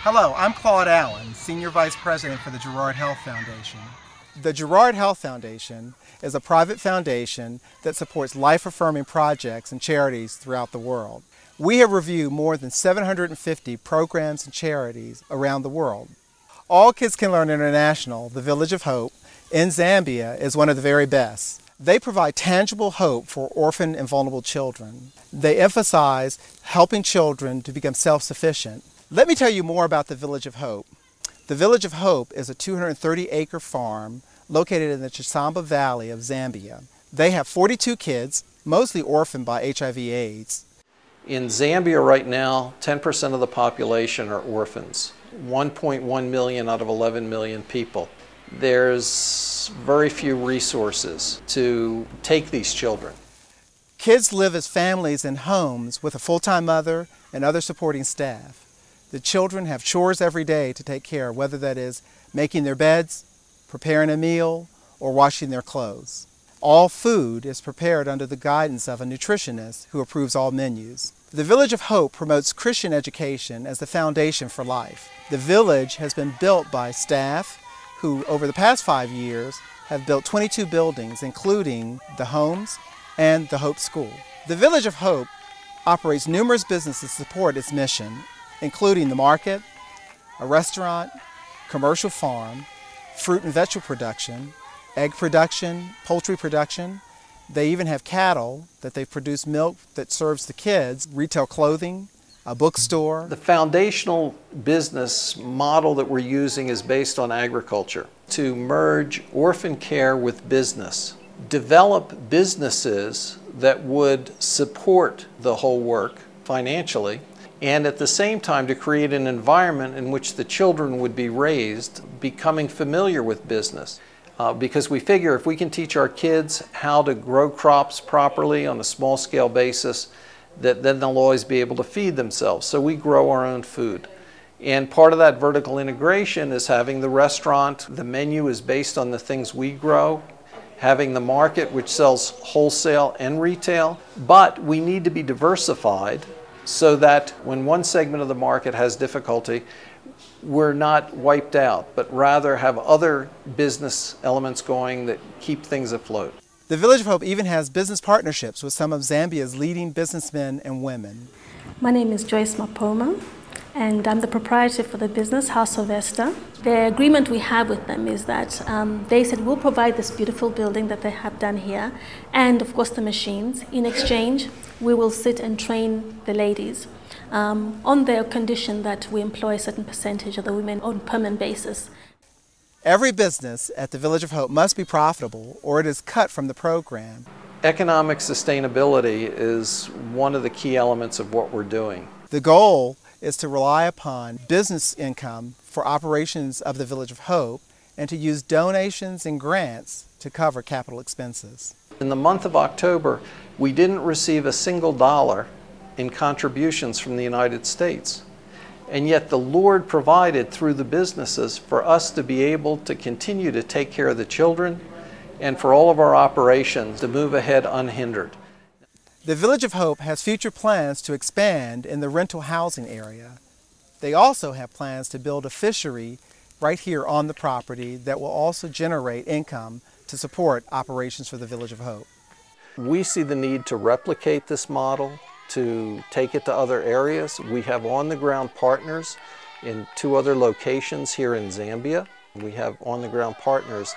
Hello, I'm Claude Allen, Senior Vice President for the Girard Health Foundation. The Girard Health Foundation is a private foundation that supports life-affirming projects and charities throughout the world. We have reviewed more than 750 programs and charities around the world. All Kids Can Learn International, the Village of Hope, in Zambia is one of the very best. They provide tangible hope for orphan and vulnerable children. They emphasize helping children to become self-sufficient. Let me tell you more about the Village of Hope. The Village of Hope is a 230-acre farm located in the Chisamba Valley of Zambia. They have 42 kids, mostly orphaned by HIV/AIDS. In Zambia right now, 10% of the population are orphans. 1.1 million out of 11 million people. There's very few resources to take these children. Kids live as families in homes with a full-time mother and other supporting staff. The children have chores every day to take care of, whether that is making their beds, preparing a meal, or washing their clothes. All food is prepared under the guidance of a nutritionist who approves all menus. The Village of Hope promotes Christian education as the foundation for life. The village has been built by staff who, over the past 5 years, have built 22 buildings, including the homes and the Hope School. The Village of Hope operates numerous businesses to support its mission, including the market, a restaurant, commercial farm, fruit and vegetable production, egg production, poultry production. They even have cattle that they produce milk that serves the kids, retail clothing, a bookstore. The foundational business model that we're using is based on agriculture to merge orphan care with business, develop businesses that would support the whole work financially, and at the same time to create an environment in which the children would be raised becoming familiar with business. Because we figure if we can teach our kids how to grow crops properly on a small scale basis, that then they'll always be able to feed themselves. So we grow our own food. And part of that vertical integration is having the restaurant. The menu is based on the things we grow. Having the market, which sells wholesale and retail. But we need to be diversified so that when one segment of the market has difficulty, we're not wiped out, but rather have other business elements going that keep things afloat. The Village of Hope even has business partnerships with some of Zambia's leading businessmen and women. My name is Joyce Mapoma, and I'm the proprietor for the business House of Esther. The agreement we have with them is that they said we'll provide this beautiful building that they have done here, and of course the machines. In exchange, we will sit and train the ladies on the condition that we employ a certain percentage of the women on a permanent basis. Every business at the Village of Hope must be profitable or it is cut from the program. Economic sustainability is one of the key elements of what we're doing. The goal is to rely upon business income for operations of the Village of Hope and to use donations and grants to cover capital expenses. In the month of October, we didn't receive a single dollar in contributions from the United States. And yet the Lord provided through the businesses for us to be able to continue to take care of the children and for all of our operations to move ahead unhindered. The Village of Hope has future plans to expand in the rental housing area. They also have plans to build a fishery right here on the property that will also generate income to support operations for the Village of Hope. We see the need to replicate this model, to take it to other areas. We have on-the-ground partners in 2 other locations here in Zambia. We have on-the-ground partners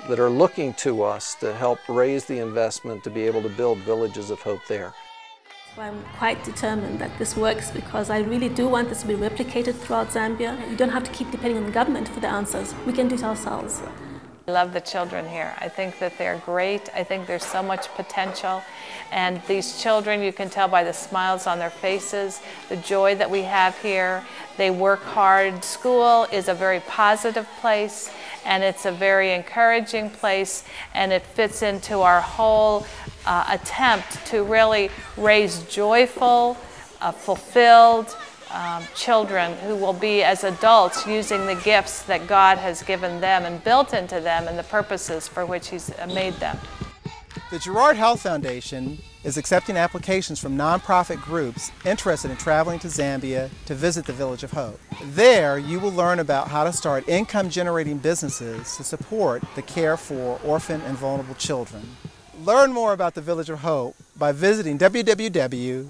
that are looking to us to help raise the investment to be able to build villages of hope there. I'm quite determined that this works because I really do want this to be replicated throughout Zambia. You don't have to keep depending on the government for the answers. We can do it ourselves. I love the children here. I think that they're great. I think there's so much potential. And these children, you can tell by the smiles on their faces, the joy that we have here. They work hard. School is a very positive place, and it's a very encouraging place, and it fits into our whole attempt to really raise joyful, fulfilled children who will be, as adults, using the gifts that God has given them and built into them and the purposes for which He's made them. The Girard Health Foundation is accepting applications from nonprofit groups interested in traveling to Zambia to visit the Village of Hope. There, you will learn about how to start income-generating businesses to support the care for orphan and vulnerable children. Learn more about the Village of Hope by visiting www.akcli.org.